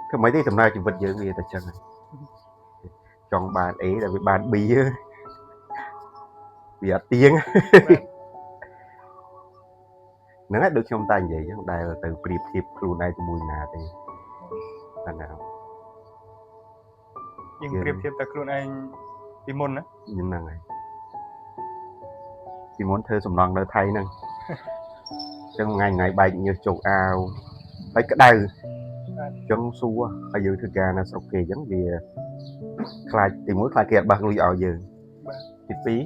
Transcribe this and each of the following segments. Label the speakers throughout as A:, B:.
A: ធ្វើម៉េចទេដំណើរជីវិតយើងវាតែចឹងចង់បានអេដែលវាបាន B វាអត់ទៀងហ្នឹងហើយដូចខ្ញុំតែនិយាយចឹងដែលទៅប្រៀបធៀបខ្លួនឯងជាមួយណាទេតែណា
B: យើងប្រៀបធៀបតែខ្លួនឯងពីមុនណា
A: ហ្នឹងហើយពីមុនធ្វើសំណងនៅថៃហ្នឹងចឹងថ្ងៃបែកញើសជោគអាវហើយក្តៅចឹងសួរហើយយើងធ្វើការនៅស្រុកគេចឹងវាខ្លាចទីមួយខ្លាចគេអត់បោះលុយឲ្យយើងទីពីរ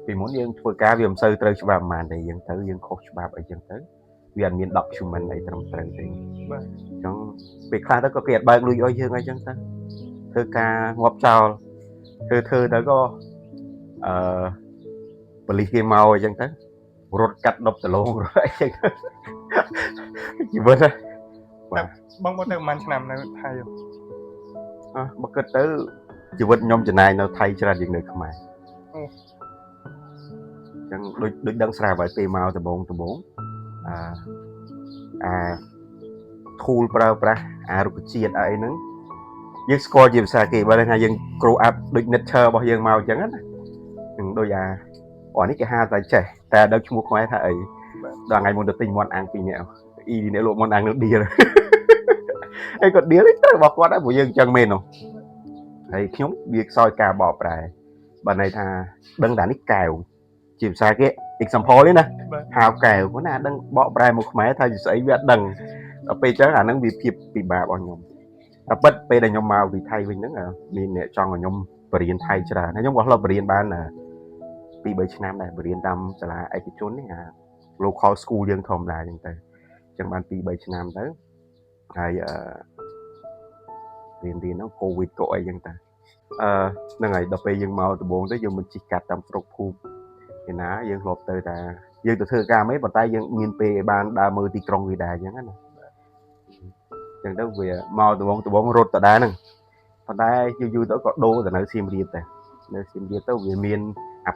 A: ពីមុនយើងធ្វើការវាមិនសូវត្រូវច្បាប់ប៉ុន្មានទេយើងទៅយើងខុសច្បាប់អីចឹងទៅវាអត់មាន document អីត្រឹមត្រូវទេ
B: បាទ
A: អញ្ចឹងពេលខ្លះទៅក៏គេអត់បើកលុយឲ្យយើងអីចឹងទៅធ្វើការងាប់ចោលធ្វើទៅក៏ប៉ូលីសគេមកអីចឹងទៅរត់កាត់ដប់ដលងអីចឹងជីវិត
B: បាទបងទៅប្រហែលឆ្នាំនៅថៃ
A: បើគិតទៅជីវិតខ្ញុំចំណាយនៅថៃច្រើនជាងនៅខ្មែរចឹងដូចដឹងស្រាប់ហើយពេលមកដំបងtool ប្រើប្រាស់រុក្ខជាតិអីហ្នឹងយើងស្គាល់ជាភាសាគេបើថាយើង grow up ដូច nature របស់យើងមកអញ្ចឹងណានឹងដូចនេះគេហៅតែចេះតែដឹងឈ្មោះខ្មែរថាអីដល់ថ្ងៃមុនទៅទិញមាន់អាំង2នាក់អ្នកលក់មាន់អាំងនឹង deal ហើយគាត់ deal ទៅរបស់គាត់ដែរព្រោះយើងអញ្ចឹងមែននោះហើយខ្ញុំវាខ្សោយការបកប្រែបើន័យថាដឹងថានេះកែវជាភាសាគេ example នេះណាហៅកែវគាត់ណាដឹងបកប្រែមកខ្មែរថាជាស្អីវាអត់ដឹងដល់ពេលអញ្ចឹងអាហ្នឹងវាភាពពិបាករបស់ខ្ញុំតែពិតពេលដែលខ្ញុំមកពីថៃវិញហ្នឹងមានអ្នកចង់ឲ្យខ្ញុំបរៀនថៃច្រើនហើយខ្ញុំក៏ធ្លាប់បរៀនបាន2-3ឆ្នាំដែរបរៀនតាមសាលាឯកជននេះlocal school យើងធម្មតាអញ្ចឹងទៅអញ្ចឹងបាន 2-3 ឆ្នាំទៅហើយរៀនហ្នឹង COVID ក៏អីអញ្ចឹងទៅហ្នឹងហើយដល់ពេលយើងមកដំបូងទៅយើងមិនជិះកាត់តាមស្រុកភូមិឯណាយើងធ្លាប់ទៅតែយើងទៅធ្វើការមិនប៉ុន្តែយើងមានពេលឲ្យបានដើរមើលទីក្រុងវាដែរអញ្ចឹងណាអញ្ចឹងទៅវាមកដំបងរត់ទៅដែរហ្នឹងប៉ុន្តែយូរទៅក៏ដូរទៅនៅសៀមរាបដែរនៅសៀមរាបទៅវាមាន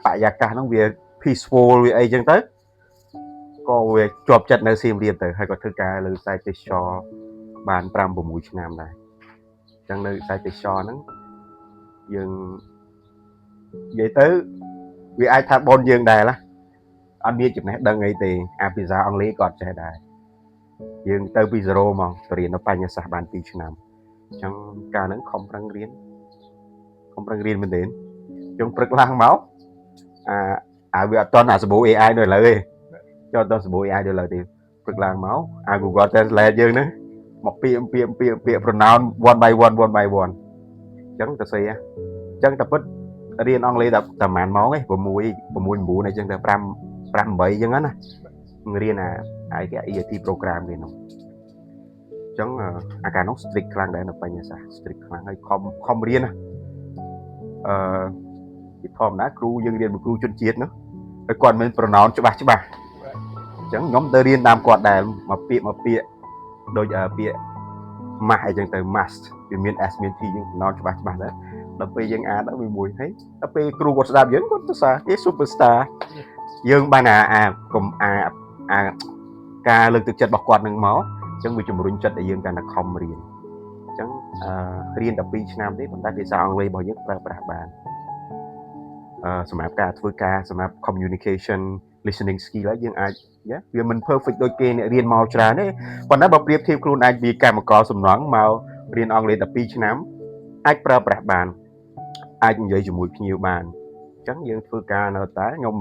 A: បរិយាកាសហ្នឹងវា peaceful វាអីអញ្ចឹងទៅក៏វាជាប់ចិត្តនៅសៀមរាបទៅហើយក៏ធ្វើការលើខ្សែទេសចរបាន 5-6 ឆ្នាំដែរអញ្ចឹងនៅខ្សែទេសចរហ្នឹងយើងនិយាយទៅវាអាចថាបនយើងដែរណាអត់មានចំណេះដឹងអីទេភាសាអង់គ្លេសក៏អត់ចេះដែរយើងទៅពី0មករៀននៅបញ្ញាសាស្ត្របាន2ឆ្នាំអញ្ចឹងកាលហ្នឹងខំប្រឹងរៀនមែនទេចុងព្រឹកឡើងមកវាអត់តន់សបូ AI នៅលើទេចុះអត់តន់សបូ AI នៅលើទេព្រឹកឡើងមក Google Translate យើងហ្នឹងមកពាក្យ pronoun one by one អញ្ចឹងទៅស្អីអញ្ចឹងតែពិតរៀនអង់គ្លេសតែប្រហែលម៉ោងឯង6 9អញ្ចឹងទៅ5 8អញ្ចឹងណារៀនគេ EIT program គេនោះអញ្ចឹងកាលនោះ strict ខ្លាំងដែរនៅបញ្ញាសាស្ត្រ strict ខ្លាំងហើយខំរៀនណាពីធម្មតាគ្រូយើងរៀនមួយគ្រូជនជាតិនោះហើយគាត់មាន pronoun ច្បាស់អញ្ចឹងខ្ញុំទៅរៀនតាមគាត់ដែរមកពាក្យដូចពាក្យ mass អីចឹងទៅ mass វាមាន s មាន t យើង pronoun ច្បាស់ដែរដល់ពេលយើងអានទៅវាមួយហើយដល់ពេលគ្រូគាត់ស្ដាប់យើងគាត់ទៅសារគេ superstar យើងបានការលើកទឹកចិត្តរបស់គាត់នឹងមកអញ្ចឹងវាជំរុញចិត្តឲ្យយើងកាន់តែខំរៀនអញ្ចឹងរៀនតែ2ឆ្នាំទេប៉ុន្តែភាសាអង់គ្លេសរបស់យើងប្រើប្រាស់បានសម្រាប់ការធ្វើការសម្រាប់ communication listening skill ហើយយើងអាចវាមិន perfect ដូចគេអ្នករៀនមកច្រើនទេប៉ុន្តែបើប្រៀបធៀបខ្លួនឯងពីកម្មករសំណង់មករៀនអង់គ្លេសតែ2ឆ្នាំអាចប្រើប្រាស់បានអាចនិយាយជាមួយភ្ញៀវបានអញ្ចឹងយើងធ្វើការនៅតែខ្ញុំ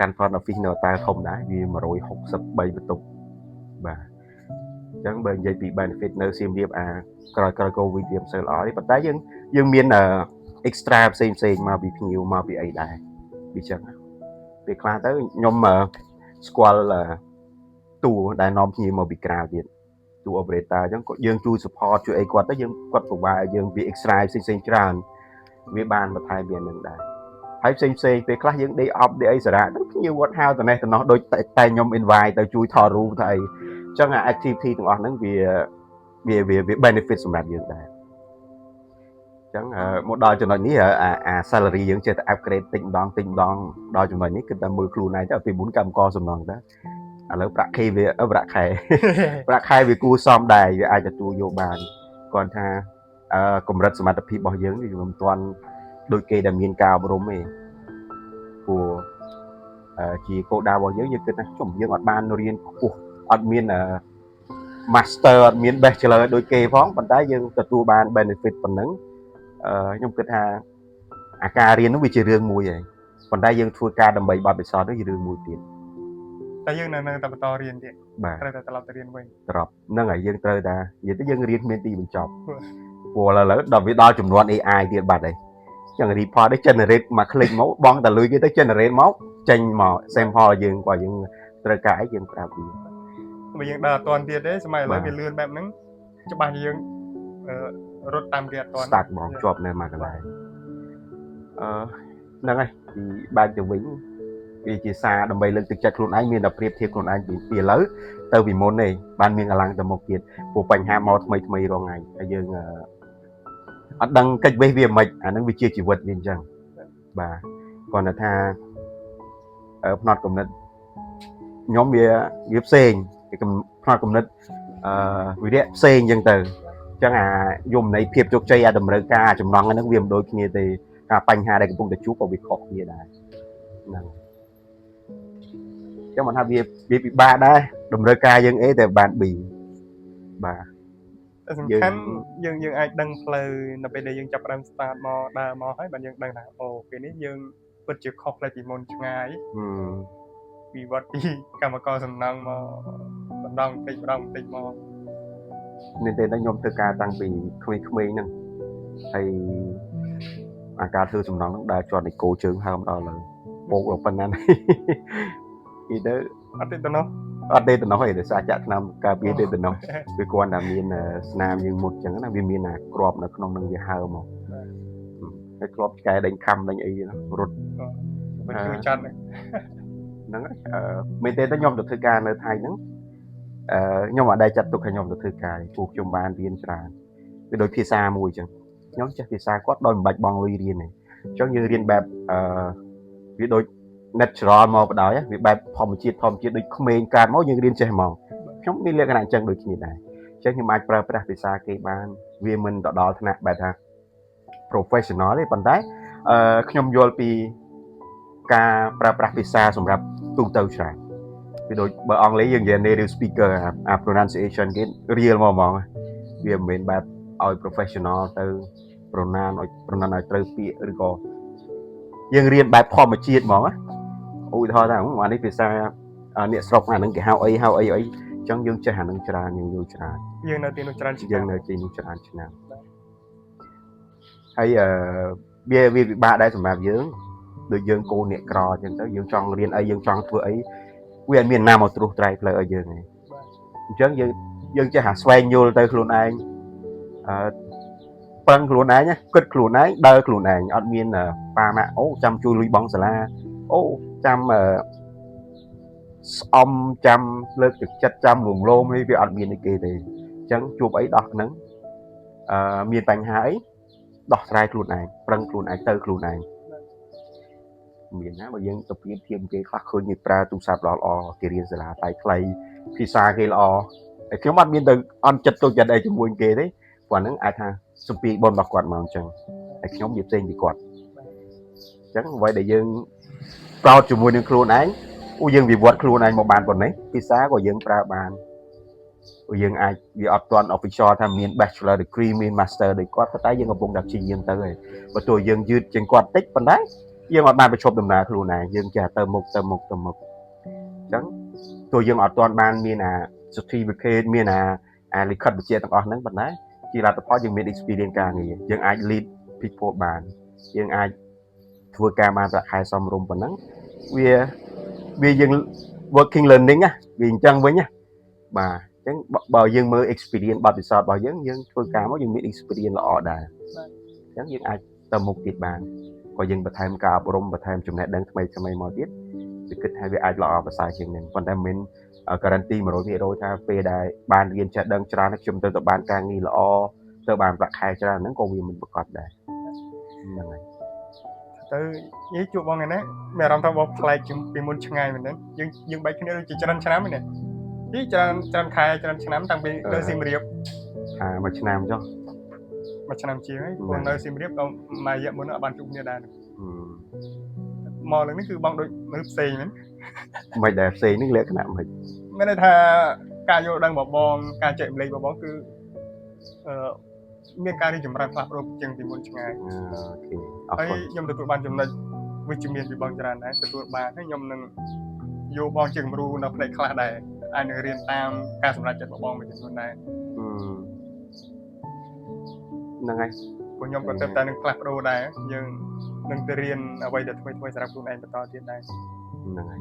A: កាន់ front office នៅតែធំដែរវា163បន្ទប់បាទអញ្ចឹងបើនិយាយពី benefit នៅសៀមរាបក្រោយ COVID វាមិនសូវល្អទេប៉ុន្តែយើងមានextra ផ្សេងមកពីភ្ញៀវមកពីអីដែរវាចឹងពេលខ្លះទៅខ្ញុំស្គាល់តួដែលនាំភ្ញៀវមកពីក្រៅទៀតតួ operator អញ្ចឹងយើងជួយ support ជួយអីគាត់ទៅគាត់ provide យើងវា extra ផ្សេងច្រើនវាបានបន្ថែមវានឹងដែរហើយផ្សេងពេលខ្លះយើង day off day អីសារៈទៅភ្ញៀវគាត់ហៅទៅនេះទៅនោះដូចតែខ្ញុំ invite ទៅជួយថតរូបទៅអីអញ្ចឹងactivity ទាំងអស់ហ្នឹងវា benefit សម្រាប់យើងដែរអញ្ចឹងមកដល់ចំណុចនេះsalary យើងចេះតែ upgrade តិចម្ដងដល់ចំណុចនេះគឺតែមើលខ្លួនឯងទៅពីមុនកម្មករសំណងទៅ ឥឡូវប្រាក់ខែវាប្រាក់ខែ ប្រាក់ខែវាគួរសមដែរវាអាចទទួលយកបានគាត់ថាកម្រិតសមត្ថភាពរបស់យើងវាមិនទាន់ដូចគេដែលមានការអប់រំទេព្រោះជាគោលដៅរបស់យើងគិតថាខ្ញុំយើងអត់បានរៀនខ្ពស់អត់មានmaster អត់មាន bachelor ដូចគេផងប៉ុន្តែយើងទទួលបាន benefit ប៉ុណ្ណឹងខ្ញុំគិតថាអាការរៀននោះវាជារឿងមួយហើយប៉ុន្តែយើងធ្វើការដើម្បីបទពិសោធន៍នោះជារឿងមួយទៀត
B: តែយើងនៅតែបន្តរៀនទៀតត្រូវតែត្រឡប់ទៅរៀនវិញ
A: ត្រប់ហ្នឹងហើយយើងត្រូវតែនិយាយទៅយើងរៀនគ្មានទីបញ្ចប់ព្រោះឥឡូវដល់វាដល់ចំនួន AI ទៀតបាត់ហើយចឹង report នេះ generate មក click មកបងតែលុយគេទៅ generate មកចេញមក sample យើងបើយើងត្រូវការអីយើងប្រាប់វា
B: បើយើងដល់អត់ទាន់ទៀតទេសម័យឥឡូវវាលឿនបែបហ្នឹងច្បាស់យើងរត់តាមគេអត់ទាន់
A: start មកជាប់នៅមួយកន្លែងហ្នឹងហើយពីបែកទៅវិញវាជាសារដើម្បីលើកទឹកចិត្តខ្លួនឯងមានតែប្រៀបធៀបខ្លួនឯងពីឥឡូវទៅពីមុនទេបានមានកម្លាំងទៅមុខទៀតព្រោះបញ្ហាមកថ្មីរងថ្ងៃហើយយើងអត់ដឹងកិច្ចវេះវាមិនអាហ្នឹងវាជាជីវិតវាអញ្ចឹងបាទគាត់ថាផ្នត់គំនិតខ្ញុំវាផ្សេងផ្នត់គំនិតវិរៈផ្សេងអញ្ចឹងទៅអញ្ចឹងអាយមន័យភាពជោគជ័យអាតម្រូវការចំណងហ្នឹងវាមិនដូចគ្នាទេការបញ្ហាដែលកំពុងតែជួបក៏វាខុសគ្នាដែរហ្នឹងចឹងមិនថាវាពិបាកដែរតម្រូវការយើងអីតែបាន B បាទ
B: តែសំខាន់យើងអាចដឹងផ្លូវនៅពេលដែលយើងចាប់ផ្ដើម start មកដើរមកហើយបានយើងដឹងថាអូពេលនេះយើងពិតជាខុសផ្លេចពីមុនឆ្ងាយពីវត្តពីកម្មករសំណង់មកម្ដងបន្តិចម្ដងបន្តិចមក
A: នេះទេតែខ្ញុំធ្វើការតាំងពីក្មេងៗហ្នឹងហើយអាការធ្វើសំណង់ហ្នឹងដើរជាប់នៃគោជើងហើមដល់ឥឡូវបោកដល់ប៉ុណ្ណានេះទៅ
B: អត់ទេទៅនោះ
A: អត់ទេទៅនោះឯងដោយសារចាក់ថ្នាំការពារទេទៅនោះវាគ្រាន់តែមានស្នាមយើងមុតអញ្ចឹងណាវាមានអាក្របនៅក្នុងនឹងវាហើមមកហើយក្របឆ្កែដេញខំដេញអីរត់
B: មិនជួយចាត់
A: ហ្នឹងមែនទេតែខ្ញុំទៅធ្វើការនៅថៃហ្នឹងខ្ញុំអត់ដែរចាត់ទុកឲ្យខ្ញុំទៅធ្វើការពួកខ្ញុំបានរៀនច្រើនវាដូចភាសាមួយអញ្ចឹងខ្ញុំចេះភាសាគាត់ដោយមិនបាច់បង់លុយរៀនទេអញ្ចឹងយើងរៀនបែបវាដូច natural មកបដ ாய் វាបែបធម្មជាតិដូចក្មេងកើតមកយើងរៀនចេះហ្មងខ្ញុំមានលក្ខណៈអញ្ចឹងដូចគ្នាដែរអញ្ចឹងខ្ញុំអាចប្រើប្រាស់ភាសាគេបានវាមិនទៅដល់ថ្នាក់បែបថា professional ទេប៉ុន្តែខ្ញុំយល់ពីការប្រើប្រាស់ភាសាសម្រាប់ទូទៅច្រើនវាដូចបើអង់គ្លេសយើងនិយាយ native speaker អា pronunciation គេ real មកហ្មងវាមិនមែនបែបឲ្យ professional ទៅ pronoun ឲ្យត្រូវពាក្យឬក៏យើងរៀនបែបធម្មជាតិហ្មងឧទាហរណ៍ថាអានេះភាសាអ្នកស្រុកអាហ្នឹងគេហៅអីអញ្ចឹងយើងចេះអាហ្នឹងច្រើនយើងយល់ច្រើន
B: យើងនៅទីនោះច្រើន
A: យើងនៅទីនោះច្រើនឆ្នាំហើយវាពិបាកដែរសម្រាប់យើងដូចយើងកូនអ្នកក្រអញ្ចឹងទៅយើងចង់រៀនអីយើងចង់ធ្វើអីវាអត់មានណាមកត្រួសត្រែងផ្លូវឲ្យយើងទេអញ្ចឹងយើងចេះស្វែងយល់ទៅខ្លួនឯងប្រឹងខ្លួនឯងគិតខ្លួនឯងដើរខ្លួនឯងអត់មានប៉ាម៉ាក់អូចាំជួយលុយបង់សាលាអូចាំស្អំចាំលើកទឹកចិត្តចាំលួងលោមអីវាអត់មានគេទេអញ្ចឹងជួបអីដោះហ្នឹងមានបញ្ហាអីដោះស្រាយខ្លួនឯងប្រឹងខ្លួនឯងទៅខ្លួនឯងមានណាបើយើងទៅព្រៀបធៀបគេខ្លះឃើញគេប្រើទូរស័ព្ទល្អគេរៀនសាលាថ្លៃភាសាគេល្អហើយខ្ញុំអត់មានទៅអន់ចិត្តទុកចិត្តអីជាមួយគេទេព្រោះហ្នឹងអាចថាសំពីបុណ្យរបស់គាត់មកអញ្ចឹងហើយខ្ញុំនិយាយផ្សេងពីគាត់អញ្ចឹងអ្វីដែលយើងប្រោតជាមួយនឹងខ្លួនឯងយើងវិវត្តខ្លួនឯងមកបានប៉ុណ្ណេះភាសាក៏យើងប្រើបានយើងអាចវាអត់ទាន់ official ថាមាន bachelor degree មាន master ដូចគាត់ប៉ុន្តែយើងកំពុងតែព្យាយាមទៅហើយបើទោះយើងយឺតជាងគាត់តិចប៉ុន្តែយើងអត់បានបញ្ឈប់ដំណើរខ្លួនឯងយើងចេះទៅមុខអញ្ចឹងទោះយើងអត់ទាន់បានមានអា certificate មានអាលិខិតបញ្ជាក់ទាំងអស់ហ្នឹងប៉ុន្តែជាលទ្ធផលយើងមាន experience ការងារយើងអាច lead people បានយើងអាចធ្វើការបានប្រាក់ខែសមរម្យប៉ុណ្ណឹងវាយើង working learning វាអញ្ចឹងវិញបាទអញ្ចឹងបើយើងមើល experience បទពិសោធន៍របស់យើងធ្វើការមកយើងមាន experience ល្អដែរអញ្ចឹងយើងអាចទៅមុខទៀតបានក៏យើងបន្ថែមការអប់រំបន្ថែមចំណេះដឹងថ្មីមកទៀតវាគិតថាវាអាចល្អប្រសើរជាងនេះប៉ុន្តែមិន guarantee 100% ថាពេលដែលបានរៀនចេះដឹងច្រើនខ្ញុំទៅបានការងារល្អទៅបានប្រាក់ខែច្រើនហ្នឹងក៏វាមិនប្រកបដែរហ្នឹងហើយ
B: ទៅនិយាយជួបបងឯណាមានអារម្មណ៍ថាបងប្លែកជាងពីមុនឆ្ងាយមែនទេយើងបែកគ្នាដូចជាច្រើនឆ្នាំហ្នឹងនេះច្រើនខែច្រើនឆ្នាំតាំងពីនៅសៀមរាប
A: មួយឆ្នាំចុះ
B: មួយឆ្នាំជាងហើយបងនៅសៀមរាបក៏មួយរយៈមុនបានជួបគ្នាដែរមកលើនេះគឺបងដូចមនុស្សផ្សេងមែន
A: មិនដែលផ្សេងនេះលក្ខណៈមិន
B: មានន័យថាការយល់ដឹងរបស់បងការចែកម្លែករបស់បងគឺមានការរីកចម្រើនផ្លាស់ប្ដូរជាងពីមុនឆ្ងាយ
A: អូខេ
B: ហើយខ្ញុំទទួលបានចំណុចវិជ្ជមានពីបងច្រើនដែរទទួលបានហើយខ្ញុំនឹងយកបងជាគំរូនៅផ្នែកខ្លះដែរអាចនឹងរៀនតាមការសម្រេចចិត្តរបស់បងមួយចំនួនដែរ
A: ហ្នឹងហើយ
B: ពួកខ្ញុំក៏ទៅតែនឹងផ្លាស់ប្ដូរដែរយើងនឹងទៅរៀនអ្វីដែលថ្មីៗសម្រាប់ខ្លួនឯងបន្តទៀតដែរ
A: ហ្នឹងហើយ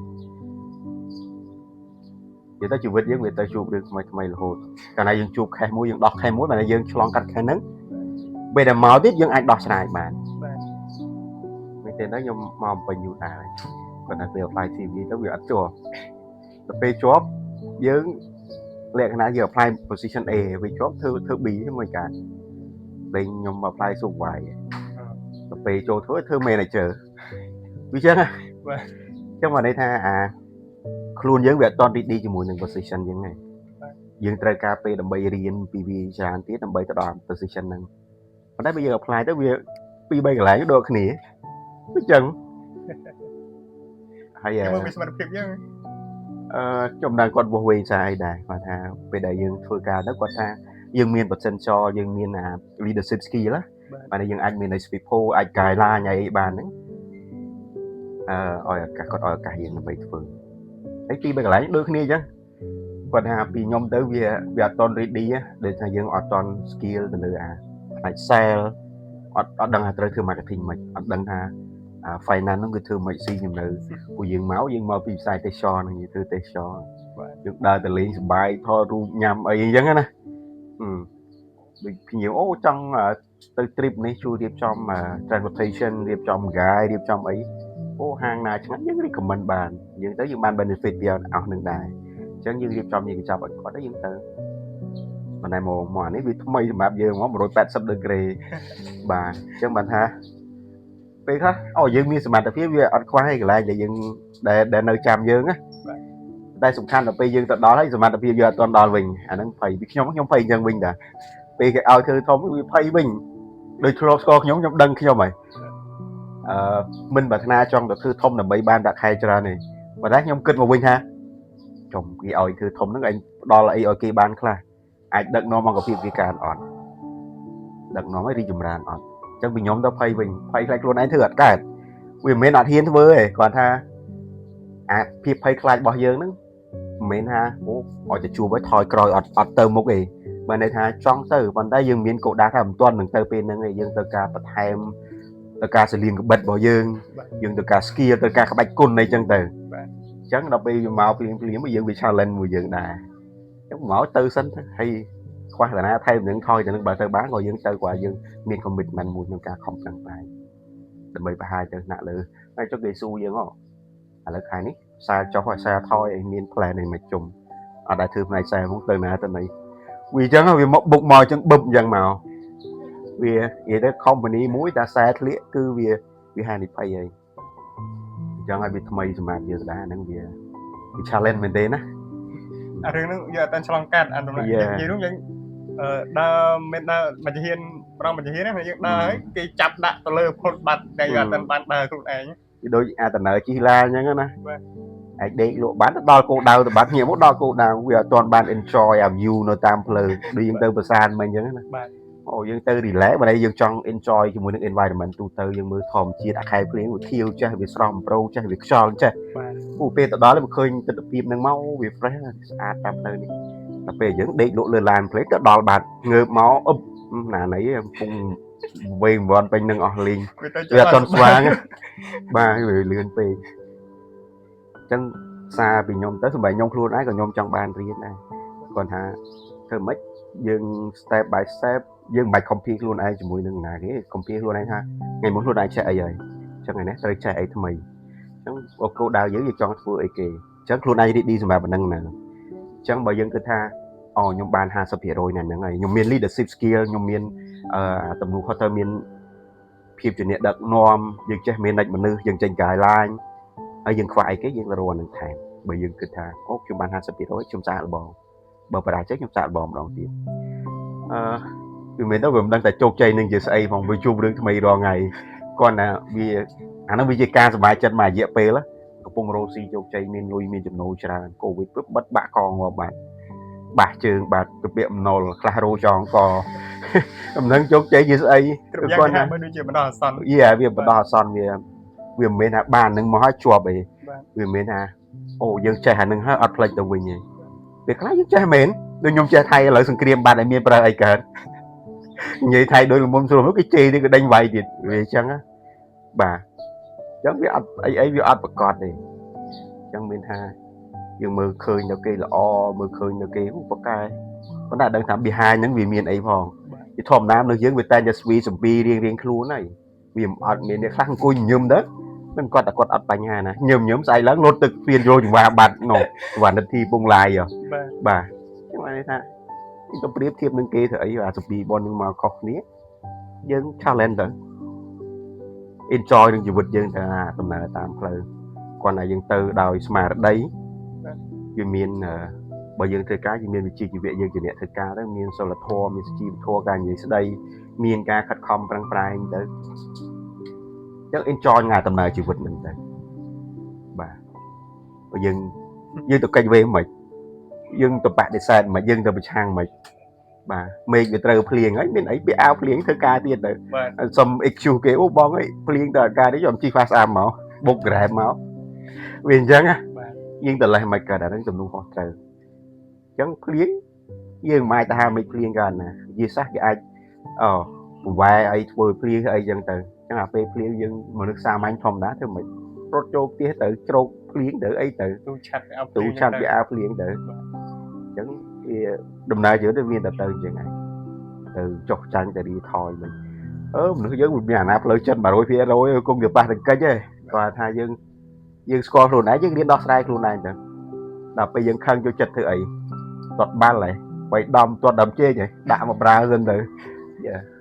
A: និយាយទៅជីវិតយើងវាទៅជួបរឿងថ្មីរហូតកាលណាយើងជួបខេសមួយយើងដោះខេសមួយបែរយើងឆ្លងកាត់ខេសហ្នឹងពេលដែលមកទៀតយើងអាចដោះស្រាយបានមែនទេណាខ្ញុំមកពេញយូរដែរគាត់ថាពេល apply CV ទៅវាអត់ជាប់ទៅពេលជាប់យើងលក្ខណៈយើង apply position A វាជាប់ធ្វើ B ហ្នឹងកាលេងខ្ញុំ apply supervisor ទៅពេលចូលធ្វើ manager វាចឹងចឹងមកន័យថាខ្លួនយើងវាអត់តន់រីកជាមួយនឹង position យើងហ្នឹងយើងត្រូវការពេលដើម្បីរៀនពីវាច្រើនទៀតដើម្បីទៅដល់ position ហ្នឹងប៉ុន្តែបើយើង apply ទៅវា2-3កន្លែងដូចគ្នាអញ្ចឹងហើយ
B: មានសមត្ថភាពយើង
A: ខ្ញុំដឹងគាត់វោះវែងស្អីដែរគាត់ថាពេលដែលយើងធ្វើការទៅគាត់ថាយើងមាន potential យើងមានleadership skill ណាបាទយើងអាចមាន people អាច guideline អីបានហ្នឹងឲ្យឱកាសគាត់ឲ្យឱកាសយើងដើម្បីធ្វើហើយ2-3កន្លែងដូចគ្នាអញ្ចឹងគាត់ថាពីខ្ញុំទៅវាអត់តន់ ready ដូចថាយើងអត់តន់ skill ទៅលើផ្នែក sale អត់ដឹងថាត្រូវធ្វើ marketing មិនអត់ដឹងថា finance ហ្នឹងគឺធ្វើមិនស៊ីខ្ញុំនៅពួកយើងមកពីផ្សារទេសចរហ្នឹងយើងធ្វើទេសចរយើងដើរទៅលេងសប្បាយថតរូបញ៉ាំអីអញ្ចឹងណាដូចភ្ញៀវអូចង់ទៅ trip នេះជួយរៀបចំ transportation រៀបចំ guide រៀបចំអីអូហាងណាឆ្ងាញ់យើង recommend បានយើងទៅយើងបាន benefit ពីអស់នឹងដែរអញ្ចឹងយើងរៀបចំយើងចាប់ឲ្យគាត់ទៅយើងទៅប៉ុន្តែមកអានេះវាថ្មីសម្រាប់យើងមក180 degree បាទអញ្ចឹងបានថាពេលខ្លះយើងមានសមត្ថភាពវាអត់ខ្វះឯកន្លែងដែលយើងដែលនៅចាំយើងណាតែសំខាន់ដល់ពេលយើងទៅដល់ហើយសមត្ថភាពយើងអត់ទាន់ដល់វិញអាហ្នឹងភ័យពីខ្ញុំភ័យអញ្ចឹងវិញតាពេលគេឲ្យធ្វើធំវាភ័យវិញដូចធ្លាប់ស្គាល់ខ្ញុំដឹងខ្ញុំហើយមិនប្រាថ្នាចង់ទៅធ្វើធំដើម្បីបានដាក់ខែច្រើនទេប៉ុន្តែខ្ញុំគិតមកវិញថាចុំគេឲ្យធ្វើធំហ្នឹងឯងផ្ដល់អីឲ្យគេបានខ្លះអាចដឹកនាំអង្គភាពវាការអត់ដឹកនាំឲ្យរីកចម្រើនអត់អញ្ចឹងពីខ្ញុំទៅភ័យវិញភ័យខ្លាចខ្លួនឯងធ្វើអត់កើតវាមិនមែនអត់ហ៊ានធ្វើទេគាត់ថាភាពភ័យខ្លាចរបស់យើងហ្នឹងមិនមែនថាឲ្យទៅជួបឲ្យថយក្រោយអត់ទៅមុខទេបើន័យថាចង់ទៅប៉ុន្តែយើងមានកោដាថាមិនទាន់នឹងទៅពេលហ្នឹងទេយើងទៅការបន្ថែមទៅការសលៀងក្បិតរបស់យើងទៅការ skill ទៅការក្បាច់គុណអីចឹងទៅអញ្ចឹងដល់ពេលមកភ្លាមយើងវា challenge មួយយើងដែរអញ្ចឹងមកទៅសិនទៅហើយខ្វះតាណាថែមនឹងថយទៅនឹងបើទៅបានក៏យើងទៅគាត់យើងមាន commitment មួយក្នុងការខំប្រឹងប្រែងដើម្បីបង្ហាញទៅថ្នាក់លើហើយចុះគេស៊ូយើងឥឡូវខែនេះសារចុះឲ្យសារថយឲ្យមាន plan អីមកជុំអត់ដែលធ្វើផ្នែកសារមកទៅណាទៅណីវាអញ្ចឹងវាមកបុកមកអញ្ចឹងបឹបអញ្ចឹងមកវានិយាយទៅ company មួយតែសារធ្លាក់គឺវាហានិភ័យហើយអញ្ចឹងឲ្យវាថ្មីសម្រាប់យើងដែរហ្នឹងវា challenge មែនទេណា
B: អារឿងហ្នឹងយើងអត់តាន់ឆ្លងកាត់អាហ្នឹងនិយាយនោះយើងដើរមិនដើរមួយជាហ៊ានប្រងមួយជាហ៊ានណាយើងដើរហើយគេចាប់ដាក់ទៅលើផុតបាត់តែយើងអត់តាន់បានដើរខ្លួនឯង
A: វាដូចអាតនើជិះឡានអញ្ចឹងណាឯងដេកលក់បានទៅដល់គោលដៅទៅបាត់ញៀមមកដល់គោលដៅវាអត់ទាន់បាន enjoy អា view នៅតាមផ្លូវដូចយើងទៅប្រាសាទមិនអញ្ចឹងណា
B: បាទ
A: យើងទៅ relax បើយើងចង់ enjoy ជាមួយនឹង environment ទូទៅយើងមើលធម្មជាតិអាខែភ្លៀងវាខៀវចេះវាស្រស់ប្រោចេះវាខ្យល់ចេះបាទពេលទៅដល់វាឃើញទិដ្ឋភាពហ្នឹងមកវា fresh ស្អាតតាមផ្លូវនេះតែពេលយើងដេកលក់លើឡានភ្លេចទៅដល់បាត់ងើបមកអឹបណាណីកំពុងវែងវ៉ាន់ពេញនឹងអស់លេងវាអត់ទាន់ស្វាងបាទវាលឿនពេកអញ្ចឹងសារពីខ្ញុំទៅសម្រាប់ខ្ញុំខ្លួនឯងក៏ខ្ញុំចង់បានរៀនដែរគាត់ថាធ្វើម៉េចយើង step by step យើងមិនបាច់ compare ខ្លួនឯងជាមួយនឹងណាគេ compare ខ្លួនឯងថាថ្ងៃមុនខ្លួនឯងចេះអីហើយអញ្ចឹងថ្ងៃនេះត្រូវចេះអីថ្មីអញ្ចឹងគោលដៅយើងចង់ធ្វើអីគេអញ្ចឹងខ្លួនឯង ready សម្រាប់ប៉ុណ្ណឹងណាអញ្ចឹងបើយើងគិតថាខ្ញុំបាន 50% ហ្នឹងហើយខ្ញុំមាន leadership skill ខ្ញុំមានទំនួលខុសត្រូវមាន ភាពជាអ្នកដឹកនាំយើងចេះមានអ្នកមនុស្សយើងចេញកាយឡាញហើយយើងខ្វះអីគេយើងទៅរកនឹងថែមបើយើងគិតថាអូខ្ញុំបាន 50% ខ្ញុំសាកល្បងបើបរាជ័យខ្ញុំសាកល្បងម្ដងទៀតវាមិនទៅវាមិនដឹងតែជោគជ័យនឹងជាស្អីផងវាជួបរឿងថ្មីរាល់ថ្ងៃគាត់ណាវាអានោះវាជាការសប្បាយចិត្តមួយរយៈពេលកំពុងរស់ស៊ីជោគជ័យមានលុយមានចំណូលច្រើនកូវីដពឹបបិទបាក់កងាប់បាត់បាសជើងបាត់ទៅពាក្យអំណុលខ្លះរោចងកដំណឹងជោគជ័យជាស្អី
B: គាត់ណាមើលដូចជាបណ្ដោះអាសន្ន
A: វាបណ្ដោះអាសន្នវាមិនមែនថាបាននឹងមកឲ្យជាប់អីវាមិនមែនថាអូយើងចេះអានឹងហើយអត់ផ្លេចទៅវិញទេពេលខ្លះយើងចេះមែនដូចខ្ញុំចេះថៃឥឡូវសង្គ្រាមបាត់ឲ្យមានប្រើអីកើតនិយាយថៃដោយលំមុំស្រួលគេជេរទៀតក៏ដេញវាយទៀតវាអញ្ចឹងបាទអញ្ចឹងវាអត់អីវាអត់ប្រកបទេអញ្ចឹងមានថាយើងមើលឃើញនៅគេល្អមើលឃើញនៅគេប៉កែប៉ុន្តែដឹងថា behind ហ្នឹងវាមានអីផងវាធម្មតានៅយើងវាតែតែស្វីសំពីរៀងខ្លួនហើយវាមិនអត់មានអ្នកខ្លះអង្គុយញញឹមទៅមិនគាត់តែគាត់អត់បញ្ហាណាញឹមស្អែកឡើងលោតទឹកស្ពានយកចង្វាបាត់នោះចង្វានិតធីពងឡាយបាទចឹងបានថាទៅប្រៀបធៀបនឹងគេធ្វើអីអាសំពីបននឹងមកខុសគ្នាយើង challenge ទៅ enjoy នឹងជីវិតយើងទៅដំណើរតាមផ្លូវគាត់ថាយើងទៅដោយស្មារតីវាមានបើយើងធ្វើការយើងមានវិជ្ជាជីវៈយើងជាអ្នកធ្វើការទៅមានសិលធម៌មានជីវធម៌ការនិយាយស្ដីមានការខិតខំប្រឹងប្រែងទៅចឹង enjoy ថ្ងៃដំណើរជីវិតហ្នឹងទៅបាទបើយើងទៅកិច្ចវេមិនយើងទៅបដិសេធមិនយើងទៅប្រឆាំងមិនបាទមេឃវាត្រូវភ្លៀងហើយមានអីវាអាវភ្លៀងធ្វើការទៀតទៅសុំ excuse គេអូបងអីភ្លៀងទៅអាការនេះខ្ញុំជិះ fast arm មកបុក grab មកវាអញ្ចឹងណាយើងទៅលេះមិនកើតអាហ្នឹងទំនួលខុសត្រូវអញ្ចឹងភ្លៀងយើងមិនអាចទៅហាមេឃភ្លៀងកើតណាវាសោះគេអាចបង្វែរអីធ្វើភ្លៀងអីចឹងទៅអញ្ចឹងអាពេលភ្លៀងយើងមនុស្សសាមញ្ញធម្មតាធ្វើមិនរត់ចូលផ្ទះទៅជ្រោកភ្លៀងទៅអីទៅ
B: ទូឆាត់វាអា
A: ភ្លៀងទៅអញ្ចឹងវាដំណើរយើងទៅមានតែទៅអញ្ចឹងហើយទៅចុះចាញ់ទៅរីថយវិញមនុស្សយើងវាមានអាណាផ្លូវចិត្ត 100% គង់វាប៉ះតែកិច្ចទេគាត់ថាយើងស្គាល់ខ្លួនឯងយើងរៀនដោះស្រាយខ្លួនឯងទៅដល់ពេលយើងខឹងចូលចិត្តធ្វើអីទាត់បាល់ហើយបើដំទាត់ដើមជែកហើយដាក់មកប្រើសិនទៅ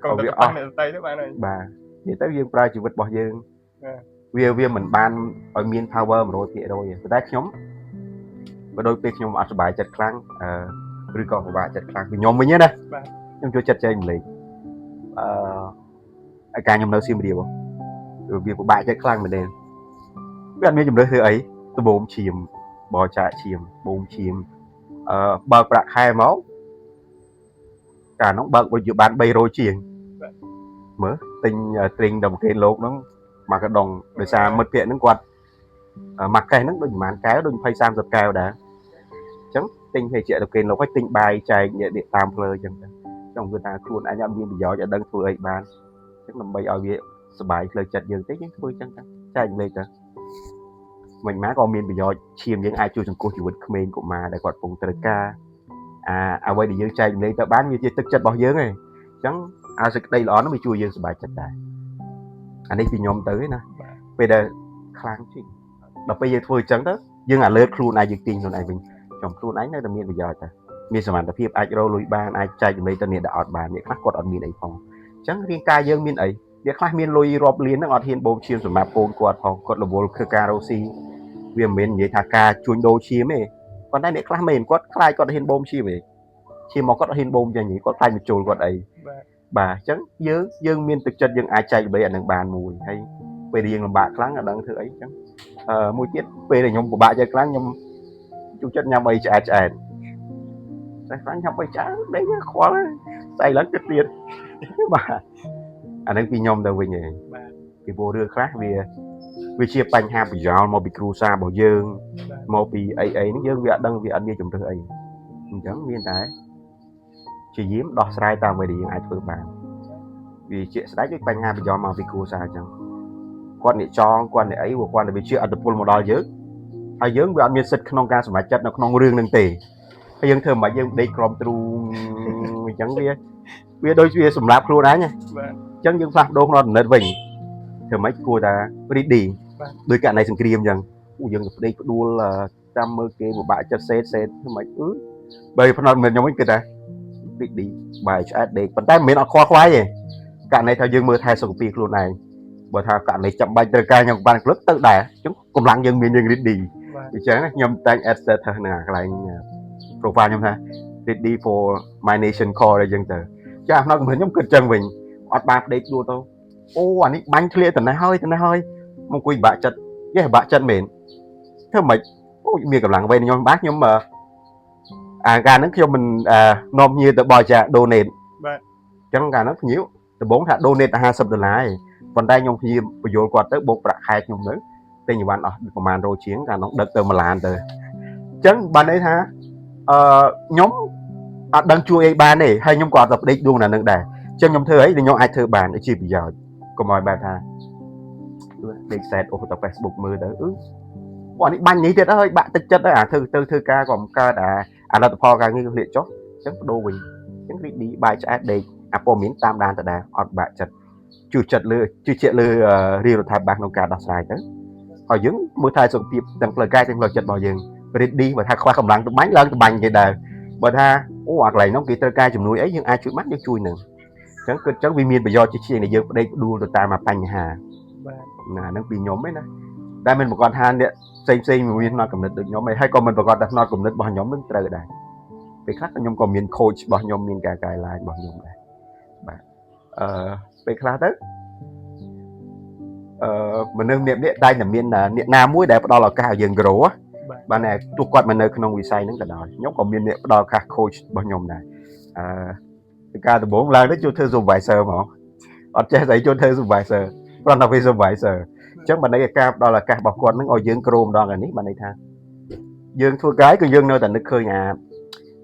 B: ក៏វាអស់អ្នកស្ដីទៅបានហើយ
A: បាទនិយាយទៅយើងប្រើជីវិតរបស់យើងវាមិនបានឲ្យមាន power 100%ទេប៉ុន្តែខ្ញុំបើដូចពេលខ្ញុំអត់សុបាយចិត្តខ្លាំងឬក៏ពិបាកចិត្តខ្លាំងពីខ្ញុំវិញណាខ្ញុំចូលចិត្តចែកម្លេចអាការខ្ញុំនៅសៀមរាបវាពិបាកចិត្តខ្លាំងមែនទេវាអត់មានជំរឿនធ្វើអីដបូមឈាមបោចាឈាមបូមឈាមបើប្រាក់ខែមកកាលនោះបើកវិទ្យុបាន300ជាងមើលទិញត្រេងដល់គេលោកហ្នឹងមកកដងដោយសារមិត្តភក្តិហ្នឹងគាត់មកកេះហ្នឹងដូចប្រហែលកែវដូច20 30កែវដែរអញ្ចឹងទិញភេសជ្ជៈទៅគេលោកឲ្យទិញបាយចែកអ្នកតាមផ្លូវអញ្ចឹងទៅខ្ញុំគិតថាខ្លួនឯងអត់មានប្រយោជន៍ឲ្យដឹងធ្វើអីបានអញ្ចឹងដើម្បីឲ្យវាសុបាយផ្លូវចិត្តយើងតិចយើងធ្វើអញ្ចឹងទៅចែកលេខទៅមិនម៉ាក៏មានប្រយោជន៍ឈាមយើងអាចជួយសង្គ្រោះជីវិតក្មេងកុមារដែលគាត់កំពុងត្រូវការអ្វីដែលយើងចែកលេខទៅបានវាជាទឹកចិត្តរបស់យើងឯងអញ្ចឹងអាសេចក្តីល្អនោះវាជួយយើងសុបាយចិត្តដែរអានេះពីខ្ញុំទៅឯណាពេលដែលខ្លាំងជាងដល់ពេលយើងធ្វើអញ្ចឹងទៅយើងអាលើតខ្លួនឯងយើងទាញខ្លួនឯងវិញចំខ្លួនឯងនៅតែមានប្រយោជន៍តែមានសមត្ថភាពអាចរកលុយបានអាចចែកចំណេញទៅអ្នកដែលអត់បានអ្នកខ្លះគាត់អត់មានអីផងអញ្ចឹងរាងកាយយើងមានអីអ្នកខ្លះមានលុយរាប់លានហ្នឹងអត់ហ៊ានបូមឈាមសម្រាប់កូនគាត់ផងគាត់រវល់ធ្វើការរស់ស៊ីវាមិនមែននិយាយថាការជួញដូរឈាមទេប៉ុន្តែអ្នកខ្លះមិនគាត់ខ្លាចគាត់ហ៊ានបូមឈាមទេឈាមមកគាត់អត់ហ៊ានបូមចឹងគាត់ខ្លាចបញ្ចូលគាត់អីបាទអញ្ចឹងយើងមានទឹកចិត្តយើងអាចចែកចំណេញអានឹងបានមួយហើយពេលរៀងលំបាកខ្លាំងអត់ដឹងធ្វើអីអញ្ចឹងមួយទៀតពេលដែលខ្ញុំពិបាកចិត្តខ្លាំងខ្ញុំជួយចិត្តញ៉ាំអីឆ្អែតតែខ្លាំងញ៉ាំអីឆ្អែតដេញខ្វល់ស្អីឡើងទៀតបាទអានឹងពីខ្ញុំទៅវិញឯងពីព្រោះរឿងខ្លះវាជាបញ្ហាប្រយោលមកពីគ្រួសាររបស់យើងមកពីអីហ្នឹងយើងវាអត់ដឹងវាអត់មានជំរឿអីអញ្ចឹងមានតែជាយាមដោះស្រាយតាមអ្វីដែលយើងអាចធ្វើបានវាជាស្ដេចដូចបញ្ហាប្រយោលមកពីគ្រួសារអញ្ចឹងគាត់អ្នកចងគាត់អ្នកអីគាត់តែវាជាអត្តពលមកដល់យើងហើយយើងវាអត់មានសិទ្ធិក្នុងការសម្រេចចិត្តនៅក្នុងរឿងហ្នឹងទេហើយយើងធ្វើមិនយើងដេកក្រំទ្រូងអញ្ចឹងវាដូចវាសម្រាប់ខ្លួនឯងបាទអញ្ចឹងយើងផ្លាស់ប្ដូរក្នុងដំណើរវិញធ្វើមិនគួរតែ ready ដោយករណីសង្គ្រាមអញ្ចឹងយើងទៅដេកផ្ដួលចាំមើលគេពិបាកចិត្តសេតធ្វើមិនបើផ្នត់មិនខ្ញុំវិញគឺថា ready បាយឆ្អែតដេកប៉ុន្តែមិនមែនអត់ខ្វល់ខ្វាយទេ การในทางយើងមើលថែសុខភាពខ្លួនឯងបើថាករណីចាំបាច់ត្រូវការខ្ញុំបានគ្រប់ទៅដែរអញ្ចឹងកម្លាំងយើងមានយើង ready អញ្ចឹងខ្ញុំតែង add set នៅកន្លែង profile ខ្ញុំថា ready for my nation call អីចឹងទៅចាស់ក្នុងខ្ញុំគិតចឹងវិញអត់បានដេកដួលទៅអូអានេះបាញ់ធ្លាក់ទៅណាហើយមកគួយបាក់ចិត្តយេបាក់ចិត្តមែនធ្វើម៉េចអូមានកម្លាំងវិញខ្ញុំបាទខ្ញុំអាការហ្នឹងខ្ញុំមិននាំញាទៅបរិច្ចាគ donate
B: បាទ
A: ចឹងកាលហ្នឹងភ្ញៀវដំបងថា donate តែ$50ប៉ុន្តែខ្ញុំព្យាបញ្យល់គាត់ទៅបូកប្រាក់ខែខ្ញុំទៅទិញអីវ៉ាន់អស់ប្រហែល100ជាងកាលហ្នឹងដឹកទៅ1ឡានទៅអញ្ចឹងបានន័យថាខ្ញុំអត់ដឹងជួយអីបានទេហើយខ្ញុំក៏អត់ទៅផ្ដេកដួងណានឹងដែរអញ្ចឹងខ្ញុំធ្វើអីខ្ញុំអាចធ្វើបានជាប្រយោជន៍កុំឲ្យបែបថាដេក set អូទៅ Facebook មើលទៅបងនេះបាញ់នេះទៀតហើយបាក់ទឹកចិត្តហើយអាធ្វើការក៏មិនកើតអាលទ្ធផលការងារលាកចុះអញ្ចឹងបដូរវិញអញ្ចឹងរីឌីបាយឆ្អែតដេកអាព័ត៌មានតាមដានតដែរអត់បាក់ចិត្តជឿចិត្តលើជឿជាក់លើរាជរដ្ឋាភិបាលក្នុងការដោះស្រាយទៅហើយយើងមើលថែសុខភាពទាំងផ្លូវកាយទាំងផ្លូវចិត្តរបស់យើងរីឌីបើថាខ្វះកម្លាំងទៅបាញ់ឡើងទៅបាញ់គេដែរបើថាអូអាកន្លែងហ្នឹងគេត្រូវការជំនួយអីយើងអាចជួយបានយើងជួយនឹងអញ្ចឹងគឺអញ្ចឹងវាមានប្រយោជន៍ជាងដែលយើងផ្ដេកដួលទៅតាមបញ្ហាបាទណាហ្នឹងពីខ្ញុំឯណាតែមិនប្រកាសថាអ្នកផ្សេងមានផ្នត់កំណត់ដូចខ្ញុំឯងហើយក៏មិនប្រកាសថាផ្នត់កំណត់របស់ខ្ញុំនឹងត្រូវដែរពេលខ្លះខ្ញុំក៏មាន coach របស់ខ្ញុំមានការកែឡើងរបស់ខ្ញុំដែរបាទពេលខ្លះទៅមនុស្សម្នាក់ៗតែតែមានអ្នកណាមួយដែលផ្ដល់ឱកាសឲ្យយើង grow បាទតែទោះគាត់មិននៅក្នុងវិស័យហ្នឹងក៏ដោយខ្ញុំក៏មានអ្នកផ្ដល់ឱកាស coach របស់ខ្ញុំដែរពីការដំបូងឡើងទៅចូលធ្វើ supervisor ហ្មងអត់ចេះស្អីចូលធ្វើ supervisor គ្រាន់តែវា supervisor អញ្ចឹងបើន័យការផ្ដល់ឱកាសរបស់គាត់ហ្នឹងឲ្យយើង grow ម្ដងអានេះបើន័យថាយើងធ្វើកាយគឺយើងនៅតែនឹកឃើញ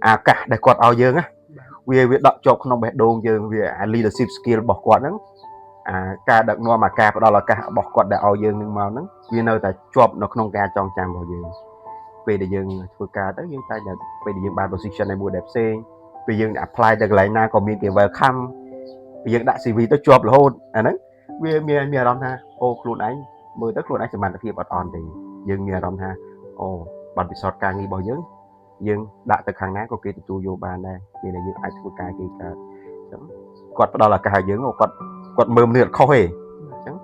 A: អាកាសដែលគាត់ឲ្យយើងណាវាដកជាប់ក្នុងបេះដូងយើងវា leadership skill របស់គាត់ហ្នឹងការដឹកនាំការផ្ដល់ឱកាសរបស់គាត់ដែលឲ្យយើងនឹងមកហ្នឹងវានៅតែជាប់នៅក្នុងការចងចាំរបស់យើងពេលដែលយើងធ្វើការទៅយើងតែពេលដែលយើងបាន position ឯមួយដែលផ្សេងពេលយើង apply ទៅកន្លែងណាក៏មានគេ welcome ពេលយើងដាក់ CV ទៅជាប់រហូតអាហ្នឹងវាមានអារម្មណ៍ថាអូខ្លួនឯងមើលទៅខ្លួនឯងសមត្ថភាពអត់អន់ទេយើងមានអារម្មណ៍ថាអូបទពិសោធន៍ការងាររបស់យើងដាក់ទៅខាងណាក៏គេទទួលយកបានដែរមានតែយើងអាចធ្វើការគេកើតអញ្ចឹងគាត់ផ្ដល់ឱកាសឲ្យយើងគាត់មើលមនុស្សអត់ខុសទេអញ្ចឹង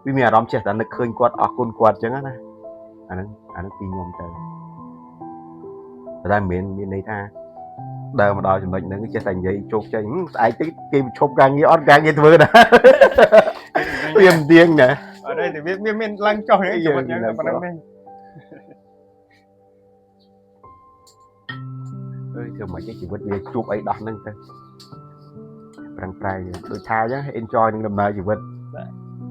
A: វាមានអារម្មណ៍ចេះតែនឹកឃើញគាត់អរគុណគាត់អញ្ចឹងណាអាហ្នឹងពីខ្ញុំទៅតែមិនមានន័យថាដើរមកដល់ចំណុចហ្នឹងចេះតែនិយាយជោគជ័យស្អែកតិចគេឈប់ការងារអត់ការងារធ្វើដែរវាមិនទៀងណា
B: អត់ទេវាមានឡើងចុះអីចំណុចហ្នឹងប៉ុណ្ណឹងទេ
A: ធ្វើមកជីវិតវាជួបអីដោះហ្នឹងទៅប្រឹងប្រែងដូចថាអញ្ចឹង enjoy នឹងដំណើរជីវិត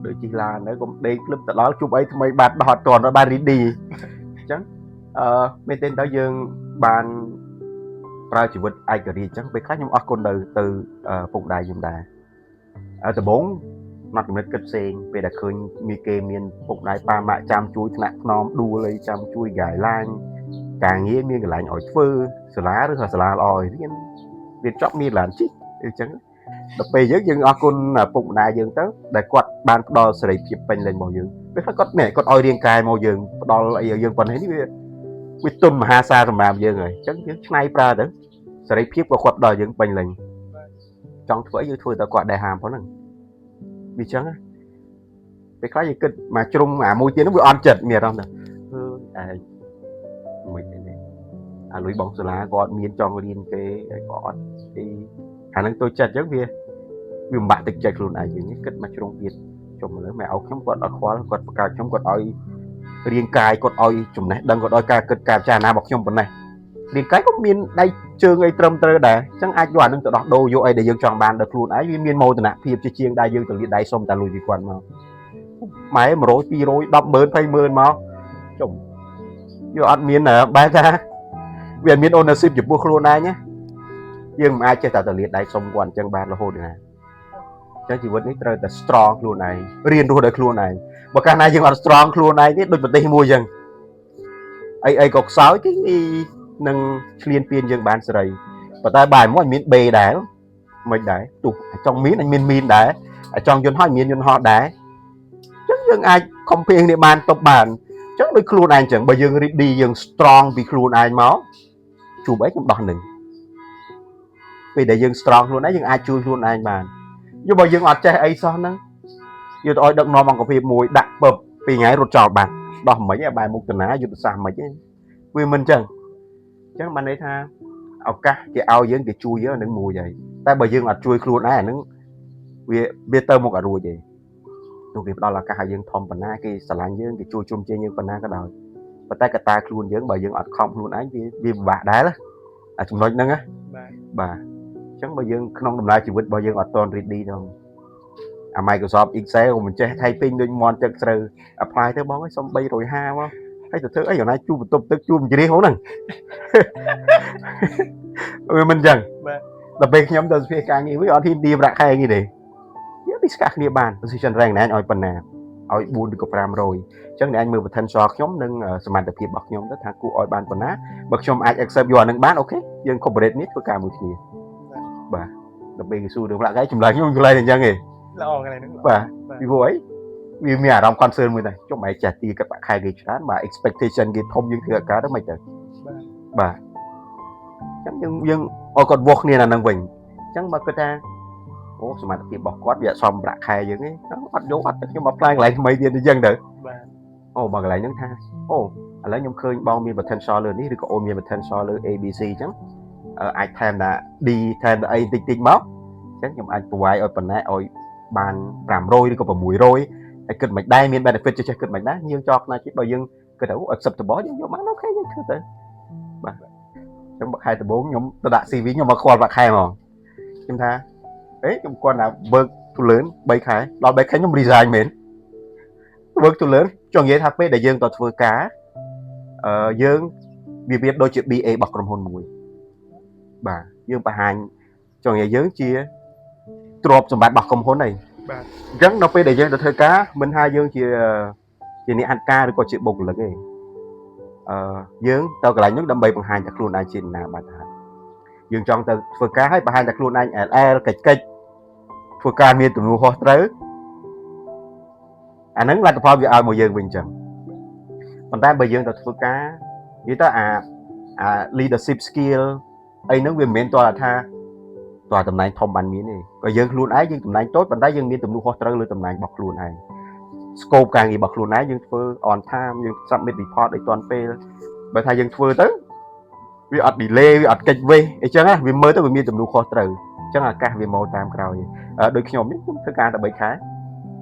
A: ដូចជិះឡានទៅកុំដេកភ្លឹបទៅដល់ជួបអីថ្មីបាត់ដោះអត់ទាន់បាន ready អញ្ចឹងមែនទេទៅយើងបានប្រើជីវិតឯករាជ្យអញ្ចឹងពេលខ្លះខ្ញុំអរគុណទៅពុកម្ដាយខ្ញុំដែរដំបូងមកកំណត់គិតផ្សេងពេលដែលឃើញមានពុកម្ដាយប៉ាម៉ាក់ចាំជួយថ្នាក់ថ្នមដួលអីចាំជួយ guideline ការងារមានកន្លែងឲ្យធ្វើសាលាឬសាលាល្អឲ្យរៀនចប់មានឡានជិះអញ្ចឹងដល់ពេលយើងអរគុណពុកម្ដាយយើងទៅដែលគាត់បានផ្ដល់សេរីភាពពេញលេញមកយើងពេលខ្លះគាត់ឲ្យរាងកាយមកយើងផ្ដល់អីឲ្យយើងប៉ុណ្ណេះនេះវាទុនមហាសាលសម្រាប់យើងហើយអញ្ចឹងយើងឆ្នៃប្រើទៅសេរីភាពក៏គាត់ផ្ដល់យើងពេញលេញចង់ធ្វើអីយើងធ្វើទៅគាត់ដែរហាមប៉ុណ្ណឹងវាអញ្ចឹងពេលខ្លះយើងគិតមកជ្រុំមួយទៀតនោះវាអន់ចិត្តមានអារម្មណ៍ថាមិនទេអាលុយបងសាលាគាត់មានចង់រៀនគេគាត់អត់ទីអាហ្នឹងtôiចិត្តអញ្ចឹងវាមិនបាក់ទឹកចិត្តខ្លួនឯងយើងគិតមកជ្រុងទៀតចុះមកលើម៉ែឪខ្ញុំគាត់អត់ខ្វល់គាត់បង្កើតខ្ញុំគាត់ឲ្យរាងកាយគាត់ឲ្យចំណេះដឹងគាត់ឲ្យការគិតការពិចារណារបស់ខ្ញុំប៉ុណ្ណេះរាងកាយក៏មានដៃជើងអីត្រឹមត្រូវដែរអញ្ចឹងអាចយកអានឹងទៅដោះដូរយកអីដែលយើងចង់បានដល់ខ្លួនឯងវាមានមោទនភាពជាងដែលយើងទៅលាដៃសុំតែលុយពីគាត់មកម៉ែ100 200 100000 200000មកចុះយកអត់មានបែរថាវាមាន ownership ចំពោះខ្លួនឯងណាយើងមិនអាចចេះតែលាដៃសុំគាត់អញ្ចឹងបានរហូតទេណាអញ្ចឹងជីវិតនេះត្រូវតែ strong ខ្លួនឯងរៀនរស់ដោយខ្លួនឯងបើកាលណាយើងអត់ strong ខ្លួនឯងទេដូចប្រទេសមួយអញ្ចឹងអីក៏ខ្សោយគេនឹងឆ្លៀនពៀនយើងបានសេរីប៉ុន្តែបើមកមាន B ដែរមិនដែរទោះចង់មានអញមានដែរចង់យន្តហោះមានយន្តហោះដែរអញ្ចឹងយើងអាច compare គ្នាបានតបបានអញ្ចឹងដូចខ្លួនឯងអញ្ចឹងបើយើង ready យើង strong ពីខ្លួនឯងមកជួបអីខ្ញុំដោះនឹងពេលដែលយើង strong ខ្លួនឯងយើងអាចជួយខ្លួនឯងបាន nhưng mà dương ọt chơi ấy sao nè dương tôi đừng nói bằng cái việc mùi đặt bập vì ngày rồi trò bạn đó mấy cái bài một tuần á dương sao mấy cái vì mình chẳng chẳng mà đấy tha ao cá cái ao dương cái chui dương nướng mùi vậy tại bởi dương ọt chui luôn á nướng vì biết tơ một cả ruồi vậy tôi kịp đó là cả hai dương thom phần na cái sả lanh dương cái chui chung trên dương phần na cái đời và tay cái ta luôn dương bởi dương ọt không luôn ấy vì bà đá đó à chúng nói nâng á bà chẳng bao dương không đồng lại chỉ biết bao dương ọt toàn ready đâu à Microsoft Excel của mình chơi thay pin đôi mòn chân từ apply tới bóng cái xong bay rồi ha quá thấy từ thứ ấy giờ này chu một tôm tức chu mình chỉ đi hố nè mình chẳng đặc biệt nhóm từ phía càng nghĩ với ở thiên đi bạc hay như thế nhớ đi các địa bàn position rank này anh ơi phần nào ơi buồn được làm rồi chẳng để anh mưa một thân so nhóm nâng smart tập hiệp bậc nhóm tất thằng cụ ơi bàn phần á bậc trong ai accept vô nâng bán ok nhưng không bật nít với cả một gì bà đặc biệt cái xu được lại cái chùm lại nhưng lại là nghề và vì vô ấy vì mình ở trong concern người này cho mày trả tiền các bạn khai cái chán mà expectation cái thông những thứ cả đó mày trời bà chẳng nhưng còn buộc này là năng bình chẳng mà cái ta ủa sao mà cái bọc quát vậy xong bạc khai những ấy nó bắt dấu bắt nhưng mà plan lại mấy tiền đi dân được ồ mà lại những tha ồ lấy nhóm khơi bao miền potential lớn đi được ôm miền potential lớn ABC chẳng ai thêm là đi thêm là ai tinh máu chẳng nhưng anh quay ở phần này ôi bàn làm rồi đi có mùi rồi ai cần mạch đai miền benefit cho cần mạch đá nhưng cho là chỉ bao nhiêu cái đấu acceptable nhưng mà nó khác như thế đấy bà trong bậc hai từ bốn nhóm tôi đã CV nhưng mà khoan bậc hai mà chúng ta ấy trong con là bậc tu lớn bay khai đó bay khai nhóm design mến bậc tu lớn cho nghĩa tháp để dương toàn vừa cá dương biết đôi chuyện BA bậc trong hôn mùi bà dương bà hành cho nghĩa dương chia trộp trong bạn bậc không hôn này gắn nó phải để dân được thời cá mình hai dương chỉ này ăn ca được có chuyện bụng là cái dương tao lại nước đâm bay bằng hai chặt luôn ai chuyện nào bà thà dương trong tao phơi cá hay bà hai chặt luôn anh kịch kịch phơi cá miên tụi mua hoa tới anh nắng là cái việc ao một dương bình chẳng còn ta bây giờ tao phơi cá như ta leadership skill ấy nó về miền toàn là tha toàn tầm này thông bàn miếng này còn dân luôn ấy dân tầm này tốt bàn tay dân miền tầm luôn hoa tới luôn tầm này bọc luôn này scope càng gì bọc luôn ấy dân phơi on time dân submit report để toàn phê bởi thay dân phơi tới vì ở delay vì ở kịch về chẳng á vì mới tới vì miền tầm luôn hoa tới chẳng là cả vì màu tam cái rồi đôi khi nhóm biết thứ ca tại bảy khái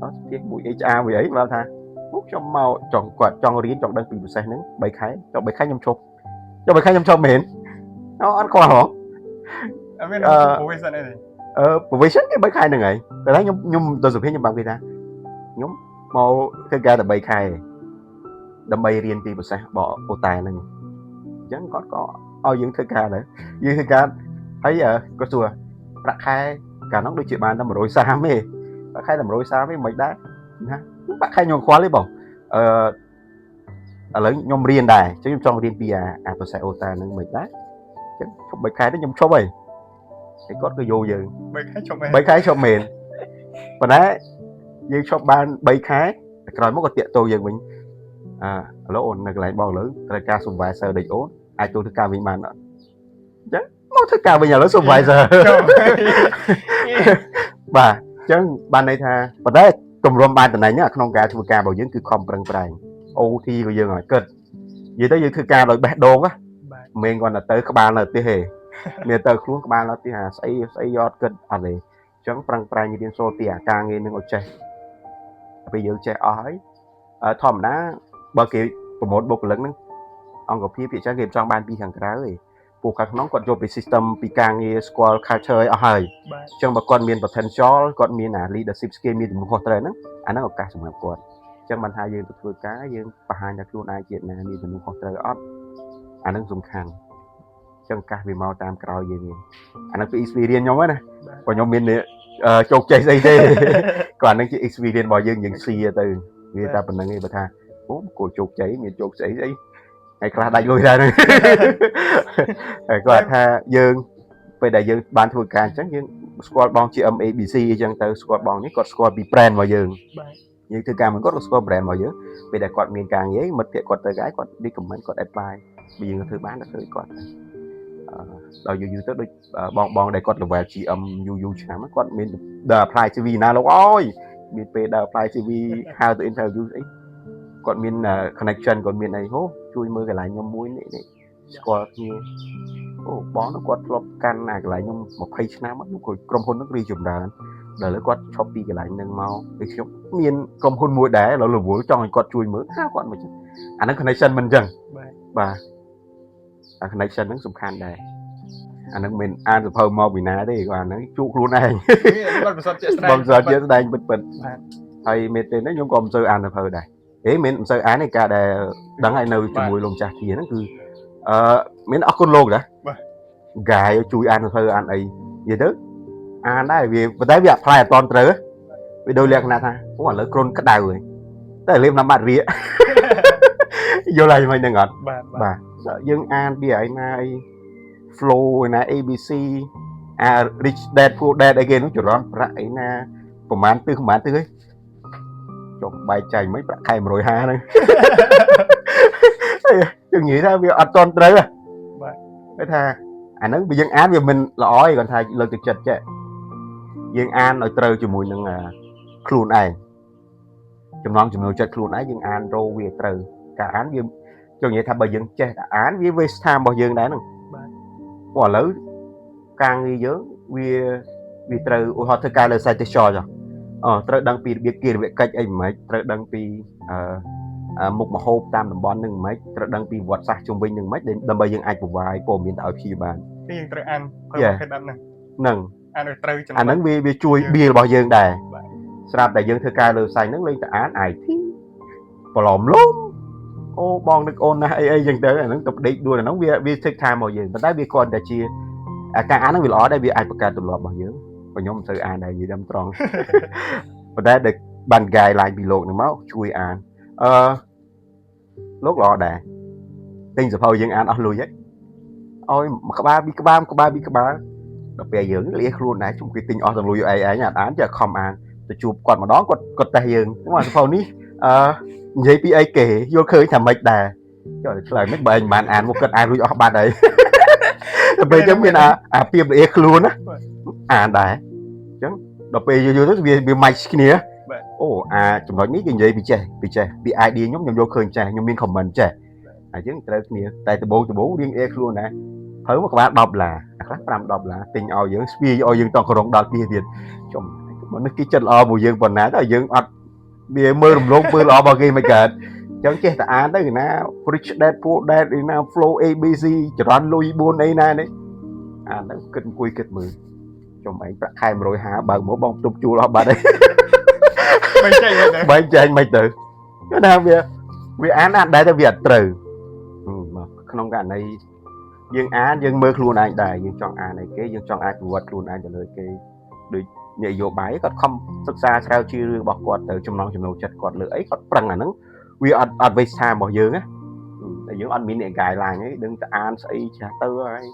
A: đó tiếc bụi HR vì ấy vào tha hút trong màu chọn quạt chọn riêng chọn đơn vị của xe nắng bảy khái chọn bảy khái nhâm chụp cho bảy khái nhâm chụp mền nó ăn khoa hả provision cái bảy khai này ngày tôi thấy nhung tôi dùng hết nhung bằng gì ta nhóm màu cái ga là bảy khai đâm bay riêng thì sẽ bỏ ô tài này chẳng có những cái ca nữa như cái ca thấy có xua đặt khai cả nó đôi chuyện bàn nó mà rồi xa mê khai làm rồi xa với mấy đá bạn khai nhung khóa lấy bổng lấy nhung riêng đài chứ nhung trong riêng bia tôi sẽ ô tài nó mấy đá không bảy khai nó nhung cho mày thì có cái vô giờ bảy khai cho mền và đấy nhưng cho ban bảy khai rồi mới có tiện tôi giờ mình lỗ ổn là lại bao lớn là ca sùng vài giờ đầy ố ai tôi thứ ca mình bàn đó chứ nó thứ ca bây giờ nó sùng vài giờ bà chứ ban này tha và đấy cùng rôm ban tuần này nhá không ca thua ca bảo dưỡng cứ không bằng bài ô thi bây giờ rồi cất vậy tới giờ thứ ca rồi bẹt đô á mình còn là tới các bạn là tí hề mình tới luôn các bạn là tí hà xây giọt cất ở đây chẳng bằng như tiếng số tỉa ca nghe nên ngồi chơi bây giờ chơi ói thòm đá bờ kia của một bộ lớn ông có phía trái game trong ban pi hàng cái rồi phụ các nó còn vô về system pi càng như squad culture ở hơi trong mà con miền potential con miền leadership skill miền một hoạt động anh nó có cả sản phẩm quần trong ban hai dương tôi vừa cá dương và hai nhạc luôn ai chuyện này miền một hoạt động up anh nó dùng khăn trong cả vì mau tam cào gì anh nó có experience nhau á nè còn nhau miền này chột chạy dây dây còn anh chỉ experience bao dương những xì từ người ta bình người ta bố của chột chảy miền chột chảy ấy ngày cả đại lui ra đây gọi tha dương về đại dương ban thua càng chắc dương squad bóng chỉ âm ABC chẳng tới squad bóngนี้ có squad bị brand vào dương nhưng thứ càng mình có squad brand vào dương về đại quạt miền càng ấy mất thiệt quạt tới gái quạt đi comment quạt apply bây giờ thứ bán là thứ quạt ដល់យូរទៅដូចបងដែលគាត់ level GM យូរឆ្នាំគាត់មានដើរ apply CV ណាលោកអើយមានពេលដើរ apply CV ហៅទៅ interview អីគាត់មាន connection គាត់មានអីហូជួយមើលកន្លែងខ្ញុំមួយនេះស្គាល់គ្នាអូបងគាត់ធ្លាប់កាន់កន្លែងខ្ញុំ20ឆ្នាំហ្នឹងក្រុមហ៊ុនហ្នឹងរីចម្រើនដល់ឥឡូវគាត់ឈប់ពីកន្លែងហ្នឹងមកដូចខ្ញុំមានក្រុមហ៊ុនមួយដែរឥឡូវរវល់ចង់ឲ្យគាត់ជួយមើលថាគាត់មិនចឹងអាហ្នឹង connection មិនចឹងបាទអា connection ហ្នឹងសំខាន់ដែរអាហ្នឹងមិនអានសភៅមកពីណាទេគាត់អាហ្នឹងជួបខ្លួនឯង
B: បាត់ប្រសពជាក់ស្ដែង
A: បងប្រសពជាក់ស្ដែងពិតបាទហើយមេតេហ្នឹងខ្ញុំក៏មិនសូវអានសភៅដែរមិនសូវអានទេការដែលដឹងឲ្យនៅជាមួយលោកចាស់ធាហ្នឹងគឺមានអរគុណលោកដែរកាយជួយអានសភៅអានអីនិយាយទៅអានដែរវាប៉ុន្តែវាអត់ផ្លែអត់តន់ត្រូវវាដូចលក្ខណៈថាអូឥឡូវគ្រុនក្តៅហើយតែលេបណាបាត់រៀកយល់ហើយមិនហ្នឹងអត់បាទយើងអានពីឯណាអី flow ឯណា ABC rich dad poor dad អីគេនោះចរន្តប្រាក់ឯណាប្រហែលទិសហីចុះបែកចែកមិនប្រាក់ខែ150ហ្នឹងយើងនិយាយថាវាអត់តន់ត្រូវបាទគេថាអាហ្នឹងបើយើងអានវាមិនល្អទេគាត់ថាលើកទឹកចិត្តចេះយើងអានឲ្យត្រូវជាមួយនឹងខ្លួនឯងចំណងចំណូលចិត្តខ្លួនឯងយើងអានរោវាត្រូវការអានវាចង់និយាយថាបើយើងចេះតែអានវា waste time របស់យើងដែរហ្នឹងបាទឥឡូវការងារយើងវាត្រូវឧទាហរណ៍ធ្វើការលើ site ទេសចរចុះត្រូវដឹងពីរបៀបគិច្ចអីមិនត្រូវដឹងពីមុខម្ហូបតាមតំបន់នឹងមិនត្រូវដឹងពីវត្តសាស្ត្រជុំវិញនឹងមិនដើម្បីយើងអាចប្រវាយព័ត៌មានទៅឲ្យព្យាបាល
B: យើងត្រូវអានព្រោះគេ
A: ហ្នឹង
B: អានឲ្យត្រូវ
A: អាហ្នឹងវាជួយ bill របស់យើងដែរស្រាប់តែយើងធ្វើការលើ site ហ្នឹងលេងតែអាន IT ប្រឡំលំអូបងនឹកអូនណាស់អីចឹងទៅអាហ្នឹងទៅដេកដួលអាហ្នឹងវា take time របស់យើងប៉ុន្តែវាគ្រាន់តែជាការអានហ្នឹងវាល្អដែរវាអាចបង្កើតទម្លាប់របស់យើងបើខ្ញុំមិនសូវអានដែរនិយាយតាមត្រង់ប៉ុន្តែដែលបាន guideline ពីលោកហ្នឹងមកជួយអានលោកល្អដែរទិញសភៅយើងអានអស់លុយហើយឲ្យមួយក្បាលពីរក្បាលដល់ពេលយើងលាខ្លួនដែរជុំគេទិញអស់ទាំងលុយឯងអត់អានចេះខំអានទៅជួបគាត់ម្ដងគាត់តេស្តយើងមកសភៅនេះនិយាយពីអីគេយល់ឃើញថាម៉េចដែរចុះឆ្លើយមិនបើឯងបានអានមកគាត់អានរួចអស់បាត់ហើយទៅពេលចឹងមានអាពីបលាខ្លួនណាអានដែរអញ្ចឹងដល់ពេលយូរទៅវា match គ្នាអូចំណុចនេះគេនិយាយពីចេះពី idea ខ្ញុំយល់ឃើញចេះខ្ញុំមាន comment ចេះអញ្ចឹងត្រូវគ្នាតែដំបូងរៀងខ្លួនណាព្រៅមកក្បាល$10ខ្លះ$5ទិញឲ្យយើងស្ពាយឲ្យយើងតក្រុងដល់ពីទៀតចំមកនេះគេចិត្តល្អមកយើងប៉ុណ្ណាតែយើងអត់វាមើលរំលងមើលល្អរបស់គេមិនកើតអញ្ចឹងចេះតែអានទៅណា rich dad poor dad ឯណា flow ABC ចរន្តលុយ4អីណានេះអានទៅគិតអង្គុយគិតមើលចំឯងប្រាក់ខែ150បើមកបងទប់ជួលអស់បាត់ហើយបែងចែកមិនទៅគេថាវាអានដែរតែវាអត់ត្រូវក្នុងករណីយើងអានយើងមើលខ្លួនឯងដែរយើងចង់អានអីគេយើងចង់អាចប្រវត្តិខ្លួនឯងទៅលើគេដូចនយោបាយគាត់ខំសិក្សាស្រាវជ្រាវរឿងរបស់គាត់ទៅចំណងចំណូលចិត្តគាត់លើអីគាត់ប្រឹងអាហ្នឹងវាអត់ waste time របស់យើងណាតែយើងអត់មានអ្នក guideline ទេដឹងតែអានស្អីចាស់ទៅហើយ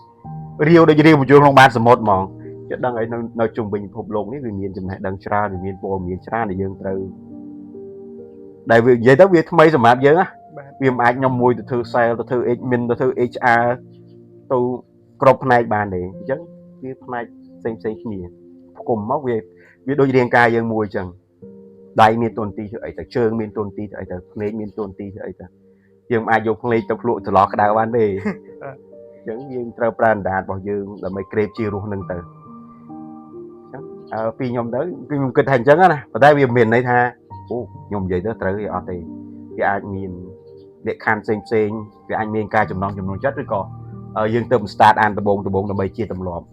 A: រាវដូចរាវបញ្ចូលក្នុងបានសមុទ្រហ្មងចេះដឹងឲ្យនៅជុំវិញពិភពលោកនេះវាមានចំណេះដឹងច្រើនវាមានព័ត៌មានច្រើនដែលយើងត្រូវដែលវានិយាយទៅវាថ្មីសម្រាប់យើងណាវាមិនអាចខ្ញុំមួយទៅធ្វើ sale ទៅធ្វើ admin ទៅធ្វើ HR ទៅគ្រប់ផ្នែកបានទេអញ្ចឹងវាផ្នែកផ្សេងគ្នាផ្គុំមកវាដូចរាងកាយយើងមួយអញ្ចឹងដៃមានទូនទីធ្វើអីទៅជើងមានទូនទីធ្វើអីទៅភ្នែកមានទូនទីធ្វើអីទៅយើងមិនអាចយកភ្នែកទៅភ្លក់ច្រឡោះក្តៅបានទេអញ្ចឹងយើងត្រូវប្រើអណ្ដាតរបស់យើងដើម្បីក្រេបជារស់នឹងទៅអញ្ចឹងពីខ្ញុំទៅខ្ញុំគិតថាអញ្ចឹងណាប៉ុន្តែវាមានន័យថាអូខ្ញុំនិយាយទៅត្រូវទេអត់ទេវាអាចមានលក្ខខណ្ឌផ្សេងវាអាចមានការចំណងចិត្តឬក៏យើងទៅ start អានដំបូងដើម្បីជាទម្លាប់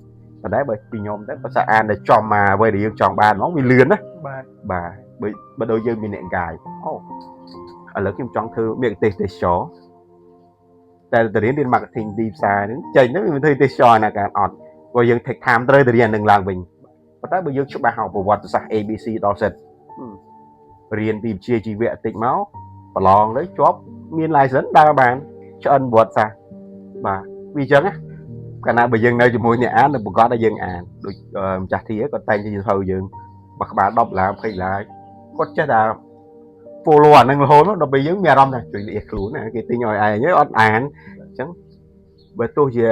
A: ប៉ុន្តែបើពីខ្ញុំទៅបើសិនអានទៅចំមកអ្វីដែលយើងចង់បានហ្មងវាលឿនណាបាទបើដូចយើងមានអ្នកកាយអូឥឡូវខ្ញុំចង់ធ្វើមេកទេសចរតែទៅរៀន marketing ទីផ្សារហ្នឹងចេញទៅវាធ្វើទេសចរណាការអត់ព្រោះយើង take time ត្រូវទៅរៀននឹងឡើងវិញប៉ុន្តែបើយើងច្បាស់ហៅប្រវត្តិសាស្ត្រ ABC ដល់សិតរៀនពីវិជ្ជាជីវៈតិចមកប្រឡងទៅជាប់មាន license ដើរបានឆ្អិនប្រវត្តិសាស្ត្របាទវាអញ្ចឹងណាកាលណាបើយើងនៅជាមួយអ្នកអានទៅប្រកាសថាយើងអានដូចម្ចាស់ធីគាត់តែងជាហៅយើងមួយក្បាល$10 $20គាត់ចេះតែ follow អានឹងរហូតដល់ពេលយើងមានអារម្មណ៍ថាជួយលាខ្លួនគេទិញឲ្យឯងអត់អានអញ្ចឹងបើទោះជា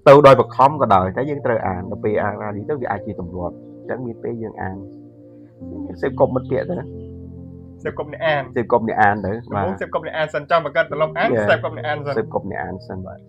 A: ទៅដោយបខំក៏ដោយតែយើងត្រូវអានដល់ពេលអាននេះទៅវាអាចជាទម្លាប់អញ្ចឹងមានពេលយើងអានសេពកុំមិត្តភក្តិទៅ
B: សេពកុំអ្នកអាន
A: សេពកុំអ្នកអានទៅ
B: បាទសេពកុំអ្នកអានសិនចាំបើកាត់ត្រឡប់អានសេពកុំអ្នកអានសិន
A: សេពកុំអ្នកអានសិនបាទ